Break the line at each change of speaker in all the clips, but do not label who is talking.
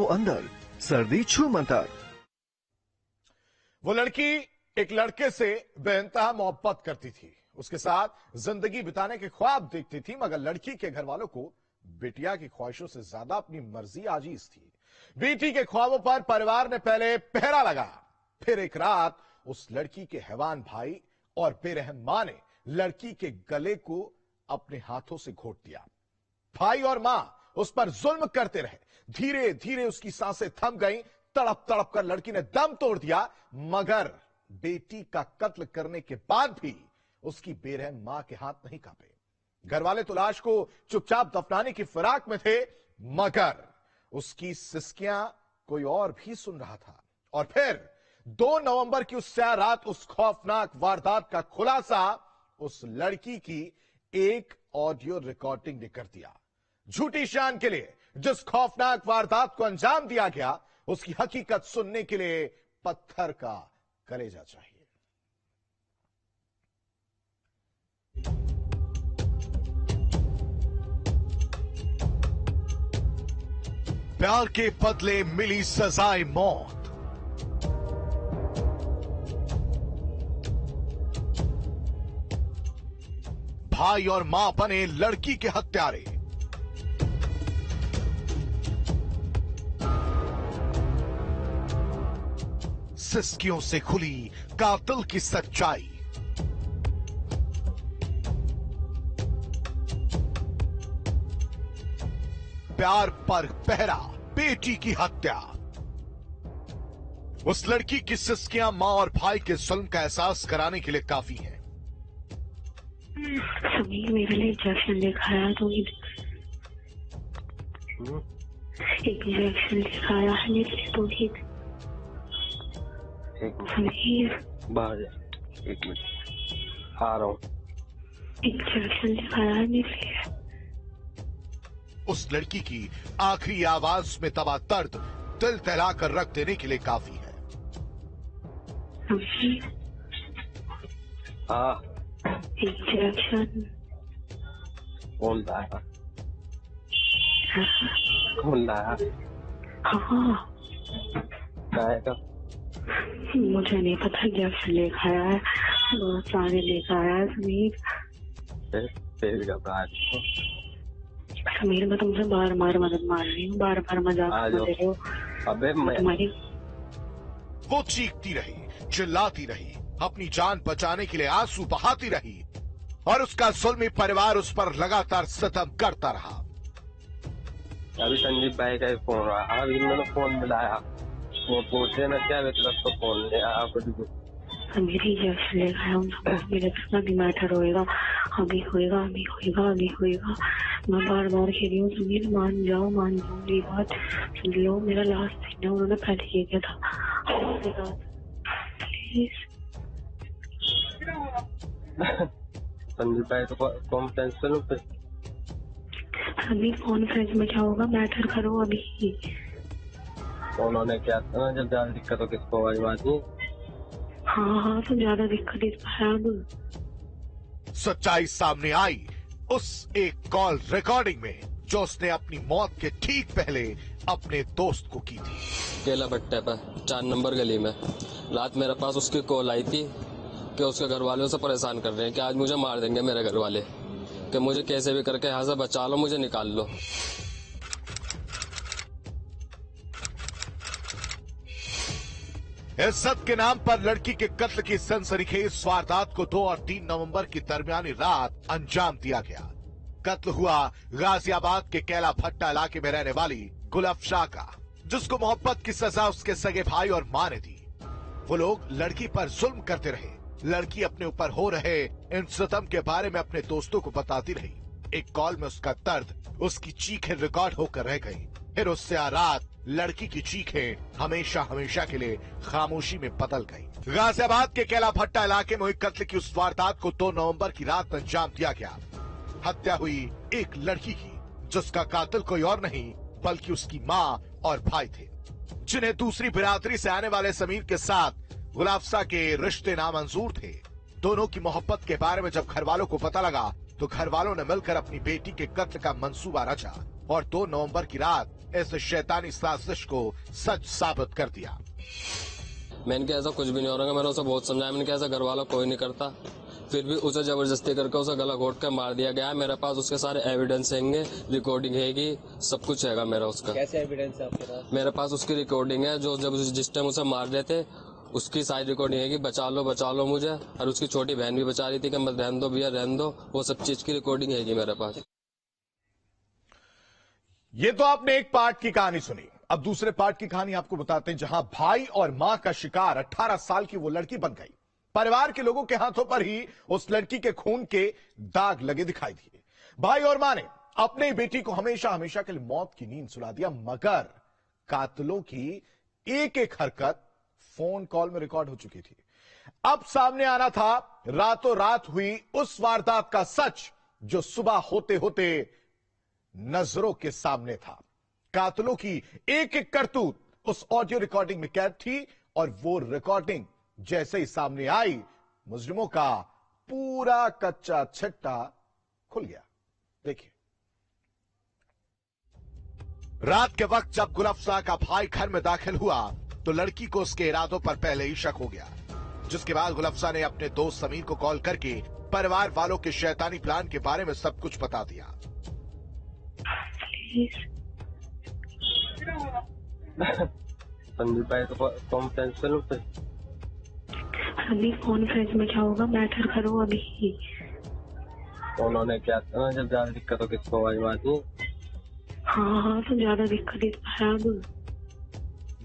अंदर सर्दी छू मंतर।
वो लड़की एक लड़के से बेइंतहा मोहब्बत करती थी, उसके साथ जिंदगी बिताने के ख्वाब देखती थी, मगर लड़की के घर वालों को बिटिया की ख्वाहिशों से ज्यादा अपनी मर्जी आजीज थी। बेटी के ख्वाबों पर परिवार ने पहले पहरा लगाया, फिर एक रात उस लड़की के हैवान भाई और बेरहम मां ने लड़की के गले को अपने हाथों से घोट दिया। भाई और मां उस पर जुल्म करते रहे, धीरे धीरे उसकी सांसें थम गईं, तड़प तड़प कर लड़की ने दम तोड़ दिया, मगर बेटी का कत्ल करने के बाद भी उसकी बेरहम मां के हाथ नहीं कांपे। घर वाले तो लाश को चुपचाप दफनाने की फिराक में थे, मगर उसकी सिसकियां कोई और भी सुन रहा था। और फिर 2 नवंबर की उस रात उस खौफनाक वारदात का खुलासा उस लड़की की एक ऑडियो रिकॉर्डिंग ने कर दिया। झूठी शान के लिए जिस खौफनाक वारदात को अंजाम दिया गया, उसकी हकीकत सुनने के लिए पत्थर का कलेजा चाहिए। प्यार के बदले मिली सजाए मौत। भाई और मां बने लड़की के हत्यारे। सिसकियों से खुली कातिल की सच्चाई। प्यार पर पहरा, बेटी की हत्या। उस लड़की की सिसकियां मां और भाई के जुल्म का एहसास कराने के लिए काफी है।
समीर मेरे लिए इंजेक्शन लेकर आया, तो एक इंजेक्शन लेकर आया है मेरे लिए, तो समीर
बाहर जा, 1 मिनट आ रहा हूँ।
इंजेक्शन लेकर आया है मेरे लिए।
उस लड़की की आखिरी आवाज में दबा दर्द दिल दहला कर रख देने के लिए काफी है।
हाँ,
इंजेक्शन
कौन लाया? कौन लाया?
हाँ,
लाएगा?
मुझे नहीं पता, इंजेक्शन लेकर आया है, बहुत सारे लेकर आया है समीर।
फिर घबरा
समीर, मैं तुमसे बार बार मदद मार रही हूँ, बार बार मजाक कर रहे हो।
अबे मैं
तुम्हारी
वो चीखती रही, चिल्लाती रही, अपनी जान बचाने के लिए आंसू बहाती रही, और उसका जुल्मी परिवार उस पर लगातार सितम करता रहा।
अभी संजीव भाई का फोन आया, अभी मैंने फोन मिलाया, वो पूछे ना क्या तो फोन ले आया।
मेरी इंजेक्शन लेकर आया हूँ, मेरे कितना भी मैटर होएगा, अभी होएगा, अभी होएगा, अभी होएगा। मैं बार बार कह रही हूँ समीर, मान जाओ मेरी बात सुन लो। मेरा लास्ट सीन है, उन्होंने पहले ये किया था, प्लीज।
संजीव भाई तो कॉन्फ्रेंस पे लो,
अभी कॉन्फ्रेंस में क्या होगा, मैटर करो अभी।
उन्होंने क्या था, जब ज्यादा दिक्कत हो किसको आवाज बात नहीं।
हाँ, तो ज्यादा दिक्कत इस पर है अब।
सच्चाई सामने आई उस एक कॉल रिकॉर्डिंग में, जो उसने अपनी मौत के ठीक पहले अपने दोस्त को की थी।
केला भट्टे पर 4 नंबर गली में रात मेरे पास उसकी कॉल आई थी कि उसके घर वालों से परेशान कर रहे हैं कि आज मुझे मार देंगे मेरे घर वाले, कि मुझे कैसे भी करके यहाँ से बचा लो, मुझे निकाल लो।
इज्जत के नाम पर लड़की के कत्ल की सनसनीखेज वारदात को 2 और 3 नवंबर की दरमियानी रात अंजाम दिया गया। कत्ल हुआ गाजियाबाद के केला भट्टा इलाके में रहने वाली गुलफशा का, जिसको मोहब्बत की सजा उसके सगे भाई और मां ने दी। वो लोग लड़की पर जुल्म करते रहे, लड़की अपने ऊपर हो रहे इन सितम के बारे में अपने दोस्तों को बताती रही। एक कॉल में उसका दर्द, उसकी चीखें रिकॉर्ड होकर रह गई। फिर उससे रात लड़की की चीखें हमेशा हमेशा के लिए खामोशी में बदल गई। गाजियाबाद के केला भट्टा इलाके में हुई कत्ल की उस वारदात को 2 नवंबर की रात अंजाम दिया गया। हत्या हुई एक लड़की की, जिसका कातिल कोई और नहीं बल्कि उसकी मां और भाई थे, जिन्हें दूसरी बिरादरी से आने वाले समीर के साथ गुलाफसा के रिश्ते नामंजूर थे। दोनों की मोहब्बत के बारे में जब घर वालों को पता लगा, तो घर वालों ने मिलकर अपनी बेटी के कत्ल का मंसूबा रचा और 2 नवंबर की रात इस शैतानी साजिश को सच साबित कर दिया।
मैंने कहा ऐसा कुछ भी नहीं हो रहा, मैंने उसे बहुत समझाया, मैंने कहा ऐसा घर वाला कोई नहीं करता, फिर भी उसे जबरदस्ती करके उसे गला घोट कर मार दिया गया। मेरे पास उसके सारे एविडेंस हैंगे, रिकॉर्डिंग हैगी, सब कुछ हैगा मेरा उसका।
कैसे एविडेंस है आपके पास?
मेरे पास उसकी रिकॉर्डिंग है, जो जब जिस टाइम उसे मार रहे थे उसकी सारी रिकॉर्डिंग है कि बचा लो मुझे, और उसकी छोटी बहन भी बचा रही थी कि मत रहने दो भैया रहने दो, वो सब चीज की रिकॉर्डिंग हैगी मेरे पास।
ये तो आपने एक पार्ट की कहानी सुनी, अब दूसरे पार्ट की कहानी आपको बताते हैं, जहां भाई और मां का शिकार 18 साल की वो लड़की बन गई। परिवार के लोगों के हाथों पर ही उस लड़की के खून के दाग लगे दिखाई दिए। भाई और मां ने अपनी बेटी को हमेशा हमेशा के लिए मौत की नींद सुला दिया, मगर कातिलों की एक एक हरकत फोन कॉल में रिकॉर्ड हो चुकी थी। अब सामने आना था रातों रात हुई उस वारदात का सच, जो सुबह होते होते नजरों के सामने था। कातिलों की एक एक करतूत उस ऑडियो रिकॉर्डिंग में कैद थी, और वो रिकॉर्डिंग जैसे ही सामने आई, मुजरिमों का पूरा कच्चा छिट्टा खुल गया। देखिए, रात के वक्त जब गुल अफसा का भाई घर में दाखिल हुआ तो लड़की को उसके इरादों पर पहले ही शक हो गया, जिसके बाद गुल अफसा ने अपने दोस्त समीर को कॉल करके परिवार वालों के शैतानी प्लान के बारे में सब कुछ बता दिया।
संदीप भाई को कॉन्फ्रेंस पे लो,
अभी कॉन्फ्रेंस में क्या होगा, मैटर करो अभी।
उन्होंने क्या था, जब ज्यादा दिक्कत हो किसको आवाज मारनी।
हाँ तो ज्यादा दिक्कत ही है। अब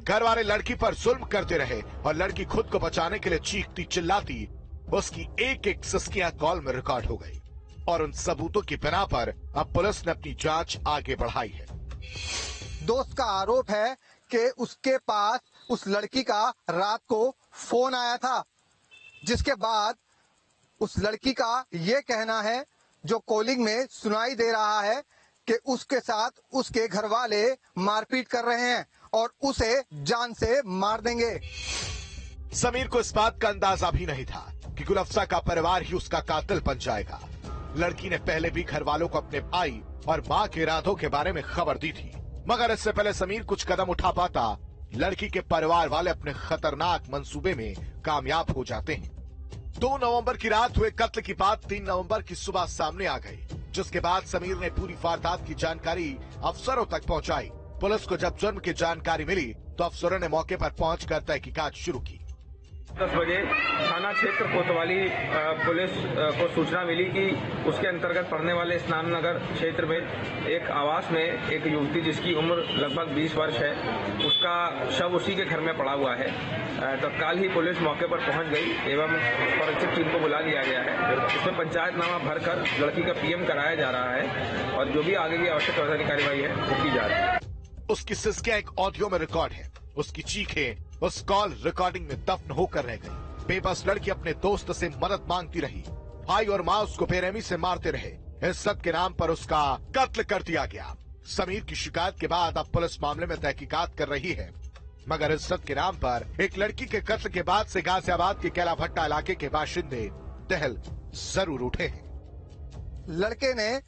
घर वाले लड़की पर जुल्म करते रहे और लड़की खुद को बचाने के लिए चीखती चिल्लाती, उसकी एक एक सिस्कियां कॉल में रिकॉर्ड हो गई, और उन सबूतों की बिना पर अब पुलिस ने अपनी जांच आगे बढ़ाई है।
दोस्त का आरोप है कि उसके पास उस लड़की का रात को फोन आया था, जिसके बाद उस लड़की का ये कहना है, जो कॉलिंग में सुनाई दे रहा है, कि उसके साथ उसके घर वाले मारपीट कर रहे हैं और उसे जान से मार देंगे।
समीर को इस बात का अंदाजा भी नहीं था कि गुल अफसा का परिवार ही उसका कातिल बन जाएगा। लड़की ने पहले भी घर वालों को अपने भाई और मां के इरादों के बारे में खबर दी थी, मगर इससे पहले समीर कुछ कदम उठा पाता, लड़की के परिवार वाले अपने खतरनाक मंसूबे में कामयाब हो जाते हैं। 2 नवंबर की रात हुए कत्ल की बात 3 नवंबर की सुबह सामने आ गई, जिसके बाद समीर ने पूरी वारदात की जानकारी अफसरों तक पहुंचाई। पुलिस को जब जुर्म की जानकारी मिली तो अफसरों ने मौके पर पहुंचकर तहकीकात शुरू की।
10 बजे थाना क्षेत्र कोतवाली पुलिस को सूचना मिली कि उसके अंतर्गत पड़ने वाले स्नान नगर क्षेत्र में एक आवास में एक युवती जिसकी उम्र लगभग 20 वर्ष है, उसका शव उसी के घर में पड़ा हुआ है। तत्काल ही पुलिस मौके पर पहुंच गई एवं फोरेंसिक टीम को बुला लिया गया है। इसमें पंचायतनामा भरकर लड़की का पीएम कराया जा रहा है और जो भी आगे की आवश्यक वैधानिक कार्यवाही है वो की जा रही है।
उसकी सिस्कियां एक ऑडियो में रिकॉर्ड है, उसकी चीखें उस कॉल रिकॉर्डिंग में दफन होकर रह गई। बेबस लड़की अपने दोस्त से मदद मांगती रही, भाई और मां उसको बेरहमी से मारते रहे। इज्जत के नाम पर उसका कत्ल कर दिया गया। समीर की शिकायत के बाद अब पुलिस मामले में तहकीकात कर रही है, मगर इज्जत के नाम पर एक लड़की के कत्ल के बाद से गाजियाबाद के कैला भट्टा इलाके के बाशिंदे दहल जरूर उठे हैं।
लड़के ने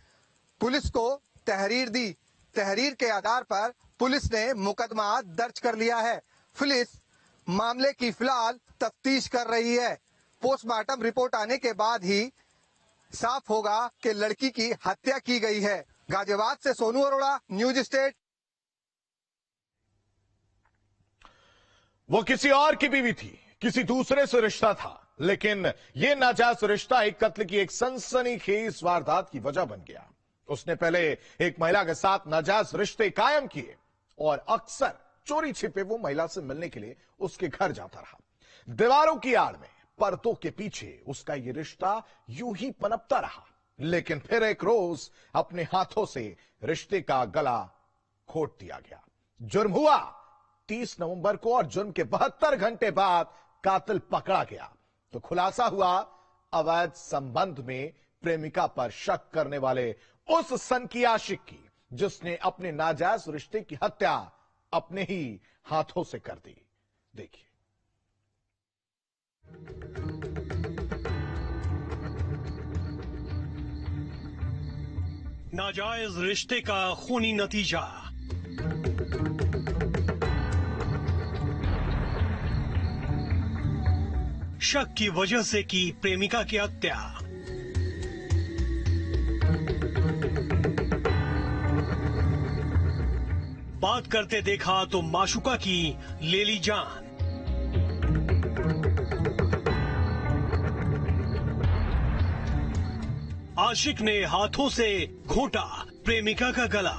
पुलिस को तहरीर दी, तहरीर के आधार पर पुलिस ने मुकदमा दर्ज कर लिया है। पुलिस मामले की फिलहाल तफ्तीश कर रही है। पोस्टमार्टम रिपोर्ट आने के बाद ही साफ होगा कि लड़की की हत्या की गई है। गाजियाबाद से सोनू अरोड़ा, न्यूज स्टेट।
वो किसी और की बीवी थी, किसी दूसरे से रिश्ता था, लेकिन ये नाजायज रिश्ता एक कत्ल की एक सनसनीखेज वारदात की वजह बन गया। उसने पहले एक महिला के साथ नाजायज रिश्ते कायम किए और अक्सर चोरी छिपे वो महिला से मिलने के लिए उसके घर जाता रहा। दीवारों की आड़ में, पर्दों के पीछे उसका ये रिश्ता यूं ही पनपता रहा, लेकिन फिर एक रोज अपने हाथों से रिश्ते का गला घोट दिया गया। जुर्म हुआ 30 नवंबर को और जुर्म के 72 घंटे बाद कातिल पकड़ा गया तो खुलासा हुआ अवैध संबंध में प्रेमिका पर शक करने वाले उस सन की आशिक की, जिसने अपने नाजायज रिश्ते की हत्या अपने ही हाथों से कर दी। देखिए,
नाजायज रिश्ते का खूनी नतीजा। शक की वजह से की प्रेमिका की हत्या। बात करते देखा तो माशुका की ले ली जान। आशिक ने हाथों से घोंटा प्रेमिका का गला।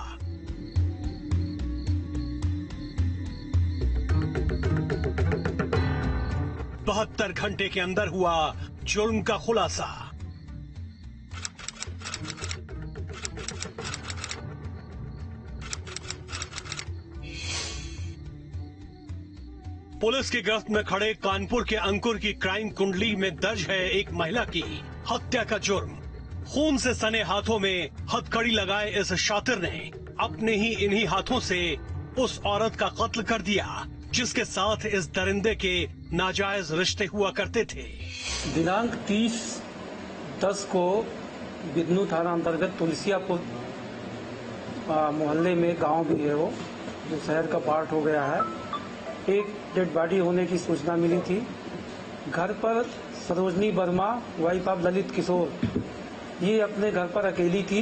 बहत्तर घंटे के अंदर हुआ जुर्म का खुलासा। पुलिस की गिरफ्त में खड़े कानपुर के अंकुर की क्राइम कुंडली में दर्ज है एक महिला की हत्या का जुर्म। खून से सने हाथों में हथकड़ी लगाए इस शातिर ने अपने ही इन्हीं हाथों से उस औरत का कत्ल कर दिया जिसके साथ इस दरिंदे के नाजायज रिश्ते हुआ करते थे।
दिनांक 30/10 को बिदनू थाना अंतर्गत तुलसियापुर मोहल्ले में गांव भी है वो जो शहर का पार्ट हो गया है, एक डेड बॉडी होने की सूचना मिली थी। घर पर सरोजनी वर्मा वाइफ ऑफ ललित किशोर ये अपने घर पर अकेली थी।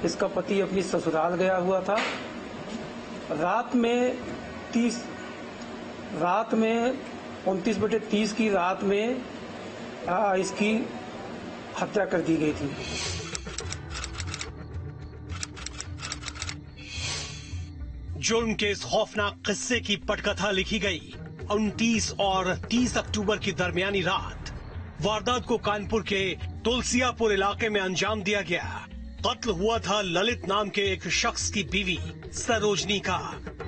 इसका पति अपनी ससुराल गया हुआ था। रात में 29/30 की रात में इसकी हत्या कर दी गई थी।
जुर्म के इस खौफनाक किस्से की पटकथा लिखी गई 29 और 30 अक्टूबर की दरमियानी रात। वारदात को कानपुर के तुलसियापुर इलाके में अंजाम दिया गया। कत्ल हुआ था ललित नाम के एक शख्स की बीवी सरोजनी का।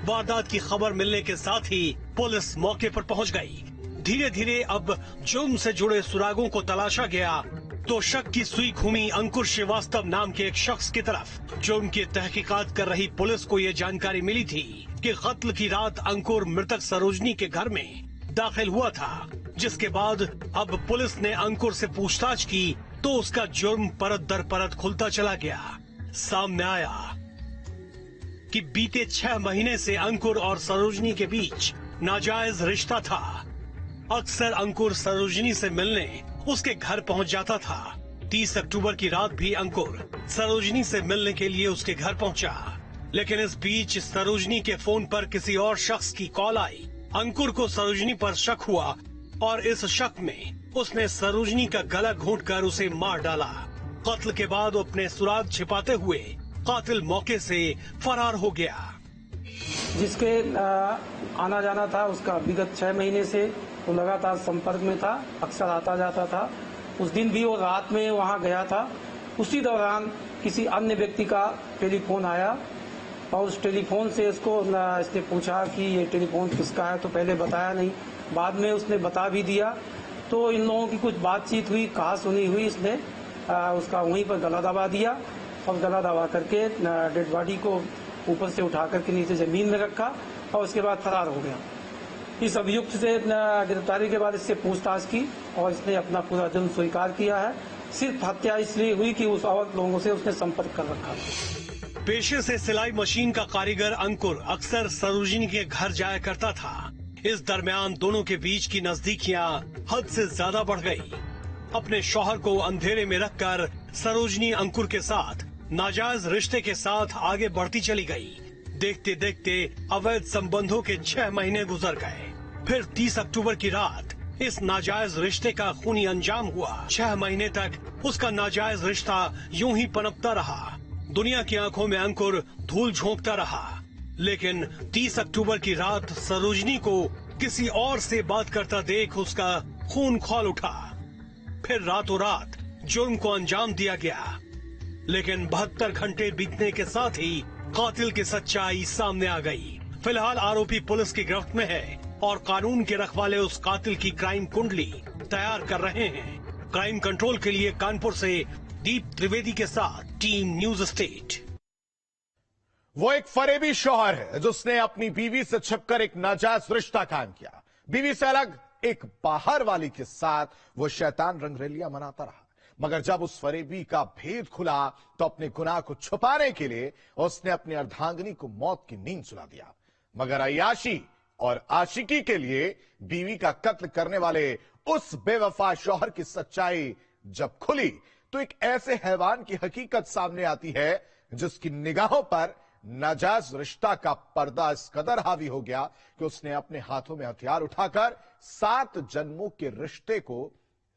वारदात की खबर मिलने के साथ ही पुलिस मौके पर पहुंच गई। धीरे धीरे अब जुर्म से जुड़े सुरागों को तलाशा गया तो शक की सुई घूमी अंकुर श्रीवास्तव नाम के एक शख्स की तरफ। जुर्म की तहकीकात कर रही पुलिस को ये जानकारी मिली थी कि कत्ल की रात अंकुर मृतक सरोजनी के घर में दाखिल हुआ था, जिसके बाद अब पुलिस ने अंकुर से पूछताछ की तो उसका जुर्म परत दर परत खुलता चला गया। सामने आया कि बीते 6 महीने से अंकुर और सरोजनी के बीच नाजायज रिश्ता था। अक्सर अंकुर सरोजनी से मिलने उसके घर पहुंच जाता था। 30 अक्टूबर की रात भी अंकुर सरोजनी से मिलने के लिए उसके घर पहुंचा, लेकिन इस बीच सरोजनी के फोन पर किसी और शख्स की कॉल आई। अंकुर को सरोजनी पर शक हुआ और इस शक में उसने सरोजनी का गला घोंटकर उसे मार डाला। कत्ल के बाद अपने सुराग छिपाते हुए कातिल मौके से फरार हो गया।
जिसके आना जाना था उसका विगत 6 महीने से वो लगातार संपर्क में था, अक्सर आता जाता था। उस दिन भी वो रात में वहाँ गया था। उसी दौरान किसी अन्य व्यक्ति का टेलीफोन आया और उस टेलीफोन से इसने पूछा कि ये टेलीफोन किसका है, तो पहले बताया नहीं, बाद में उसने बता भी दिया। तो इन लोगों की कुछ बातचीत हुई, कहा सुनी हुई। इसने उसका वहीं पर गला दबा दिया और गला दबा करके डेड बॉडी को ऊपर से उठा करके नीचे जमीन में रखा और उसके बाद फरार हो गया। इस अभियुक्त से गिरफ्तारी के बाद इससे पूछताछ की और इसने अपना पूरा जुर्म स्वीकार किया है। सिर्फ हत्या इसलिए हुई कि उस और लोगों से उसने संपर्क कर रखा।
पेशे से सिलाई मशीन का कारीगर अंकुर अक्सर सरोजनी के घर जाया करता था। इस दरमियान दोनों के बीच की नजदीकियां हद से ज्यादा बढ़ गई। अपने शौहर को अंधेरे में रखकर सरोजनी अंकुर के साथ नाजायज रिश्ते के साथ आगे बढ़ती चली गई। देखते देखते अवैध संबंधों के 6 महीने गुजर गए। फिर 30 अक्टूबर की रात इस नाजायज रिश्ते का खूनी अंजाम हुआ। 6 महीने तक उसका नाजायज रिश्ता यूं ही पनपता रहा। दुनिया की आंखों में अंकुर धूल झोंकता रहा, लेकिन 30 अक्टूबर की रात सरोजनी को किसी और से बात करता देख उसका खून खौल उठा। फिर रातों रात जुर्म को अंजाम दिया गया, लेकिन 72 घंटे बीतने के साथ ही कातिल की सच्चाई सामने आ गई। फिलहाल आरोपी पुलिस की गिरफ्त में है और कानून के रखवाले उस कातिल की क्राइम कुंडली तैयार कर रहे हैं। क्राइम कंट्रोल के लिए कानपुर से दीप त्रिवेदी के साथ टीम न्यूज स्टेट।
वो एक फरेबी शौहर है जिसने अपनी बीवी से छिपकर एक नाजायज रिश्ता कायम किया। बीवी से अलग एक बाहर वाली के साथ वो शैतान रंगरेलियां मनाता रहा। मगर जब उस फरेबी का भेद खुला तो अपने गुनाह को छुपाने के लिए उसने अपनी अर्धांगिनी को मौत की नींद सुला दिया। मगर अय्याशी और आशिकी के लिए बीवी का कत्ल करने वाले उस बेवफा शौहर की सच्चाई जब खुली तो एक ऐसे हैवान की हकीकत सामने आती है जिसकी निगाहों पर नाजायज रिश्ता का पर्दा इस कदर हावी हो गया कि उसने अपने हाथों में हथियार उठाकर 7 जन्मों के रिश्ते को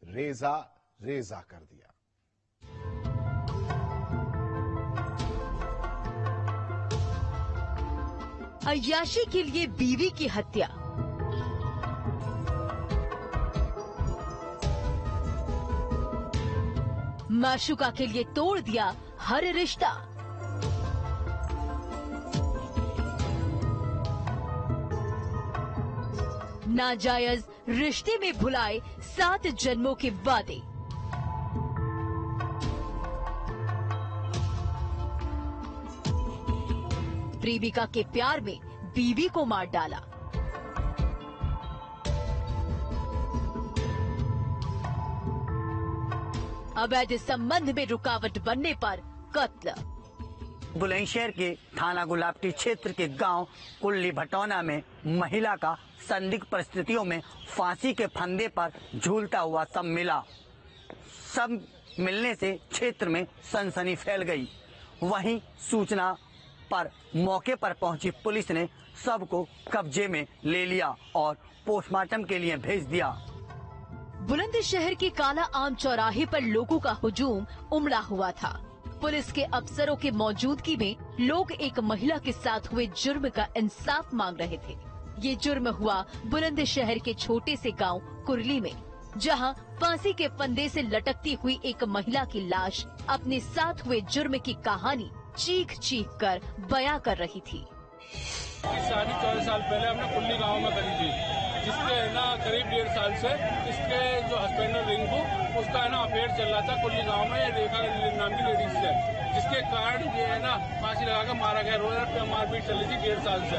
रेजा रेजा कर दिया।
अय्याशी के लिए बीवी की हत्या। माशुका के लिए तोड़ दिया हर रिश्ता। नाजायज रिश्ते में भुलाए 7 जन्मों के वादे। प्रेमिका के प्यार में बीवी को मार डाला। अवैध संबंध में रुकावट बनने पर कत्ल।
बुलंदशहर के थाना गुलाबटी क्षेत्र के गांव कुल्ली भटौना में महिला का संदिग्ध परिस्थितियों में फांसी के फंदे पर झूलता हुआ शव मिला। शव मिलने से क्षेत्र में सनसनी फैल गई। वहीं सूचना पर मौके पर पहुंची पुलिस ने शव को कब्जे में ले लिया और पोस्टमार्टम के लिए भेज दिया।
बुलंदशहर के काला आम चौराहे पर लोगों का हुजूम उमड़ा हुआ था। पुलिस के अफसरों के मौजूदगी में लोग एक महिला के साथ हुए जुर्म का इंसाफ मांग रहे थे। ये जुर्म हुआ बुलंदशहर के छोटे से गांव कुरली में, जहां फांसी के फंदे से लटकती हुई एक महिला की लाश अपने साथ हुए जुर्म की कहानी चीख चीख कर बयां कर रही थी।
शादी 14 साल पहले हमने कुल्ली गांव में करी थी, जिसके है ना करीब 1.5 साल से इसके जो हस्बैंड है रिंकू, उसका है ना अफेयर चल रहा था कुल्ली गांव में रेखा नाम की लेडीज से, जिसके कारण ये है ना फांसी लगाकर मारा गया। रोज मारपीट चली थी 1.5 साल से।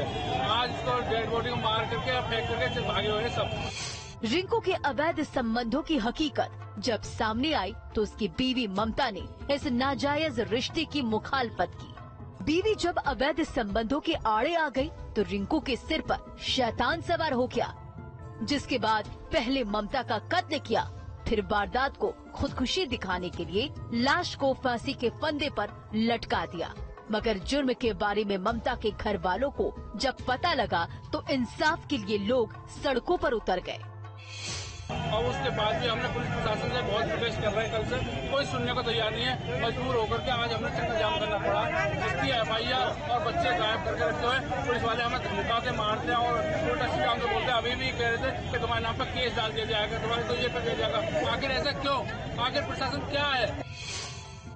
आज इसको डेड बॉडी को मार करके फेंक करके भागे हुए सब।
रिंकू के अवैध संबंधों की हकीकत जब सामने आई तो उसकी बीवी ममता ने इस नाजायज रिश्ते की मुखालफत की। बीवी जब अवैध संबंधों के आड़े आ गई तो रिंकू के सिर पर शैतान सवार हो गया, जिसके बाद पहले ममता का कत्ल किया, फिर वारदात को खुदकुशी दिखाने के लिए लाश को फांसी के फंदे पर लटका दिया। मगर जुर्म के बारे में ममता के घर वालों को जब पता लगा तो इंसाफ के लिए लोग सड़कों पर उतर गए।
और उसके बाद भी हमने पुलिस प्रशासन से बहुत प्रोटेस्ट कर रहे हैं, कल से कोई सुनने को तैयार नहीं है। मजबूर होकर के आज हमें चक्का जाम करना पड़ा, जिसकी FIR और बच्चे गायब करके रखते हुए पुलिस वाले हमें धमका के मारते हैं और उल्टा सीधा हमसे बोलते हैं। अभी भी कह रहे थे कि तुम्हारे नाम पर केस डाल दिया जाएगा, तुम्हारे तो ये पर दिया जाएगा। आखिर ऐसा क्यों? आखिर प्रशासन क्या है?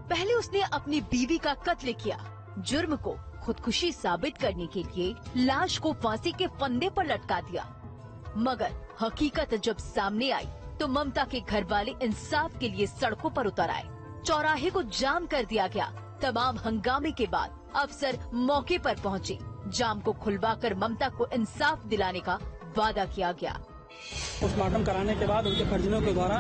पहले उसने अपनी बीवी का कत्ल किया। जुर्म को खुदकुशी साबित करने के लिए लाश को फांसी के फंदे पर लटका दिया। मगर हकीकत जब सामने आई तो ममता के घर वाले इंसाफ के लिए सड़कों पर उतर आए। चौराहे को जाम कर दिया गया। तमाम हंगामे के बाद अफसर मौके पर पहुंचे। जाम को खुलवाकर ममता को इंसाफ दिलाने का वादा किया गया।
पोस्टमार्टम कराने के बाद उनके परिजनों के द्वारा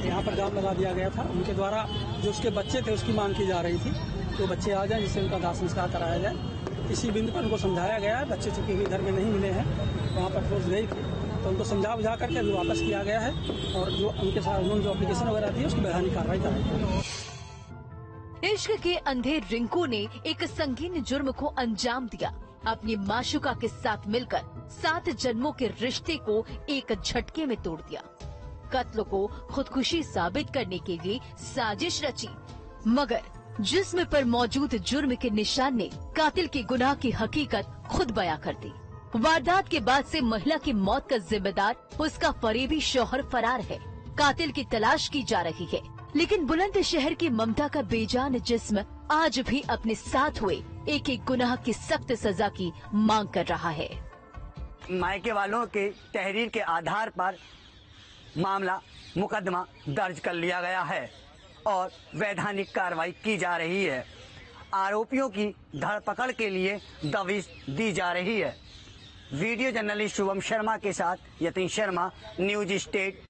यहाँ पर जाम लगा दिया गया था। उनके द्वारा जो उसके बच्चे थे उसकी मांग की जा रही थी, तो बच्चे आ जाएं जिससे उनका दाह संस्कार कराया जाए। इसी बिंदु पर उनको समझाया गया है। बच्चे चूंकि इधर में नहीं मिले हैं, वहाँ पर फोर्स गई थी, तो उनको समझा बुझा करके अभी वापस किया गया है और जो उनके साथ उन्होंने जो एप्लीकेशन वगैरह दी है उसकी वैधानिक कार्रवाई कराई।
इश्क के अंधे रिंकू ने एक संगीन जुर्म को अंजाम दिया। अपनी माशुका के साथ मिलकर 7 जन्मों के रिश्ते को एक झटके में तोड़ दिया। कत्ल को खुदकुशी साबित करने के लिए साजिश रची, मगर जिस्म पर मौजूद जुर्म के निशान ने कातिल के गुनाह की हकीकत खुद बयां कर दी। वारदात के बाद से महिला की मौत का जिम्मेदार उसका फरेबी शौहर फरार है। कातिल की तलाश की जा रही है, लेकिन बुलंदशहर की ममता का बेजान जिस्म आज भी अपने साथ हुए एक एक गुनाह की सख्त सजा की मांग कर रहा है।
मायके वालों के तहरीर के आधार पर मामला मुकदमा दर्ज कर लिया गया है और वैधानिक कार्रवाई की जा रही है। आरोपियों की धरपकड़ के लिए दबिश दी जा रही है। वीडियो जर्नलिस्ट शुभम शर्मा के साथ यतीन शर्मा, न्यूज स्टेट।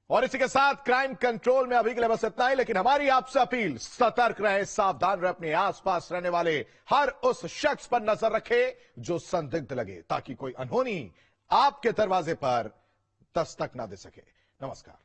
और इसी के साथ क्राइम कंट्रोल में अभी के लिए बस इतना ही, लेकिन हमारी आपसे अपील, सतर्क रहे, सावधान रहे, अपने आसपास रहने वाले हर उस शख्स पर नजर रखे जो संदिग्ध लगे, ताकि कोई अनहोनी आपके दरवाजे पर दस्तक ना दे सके। नमस्कार।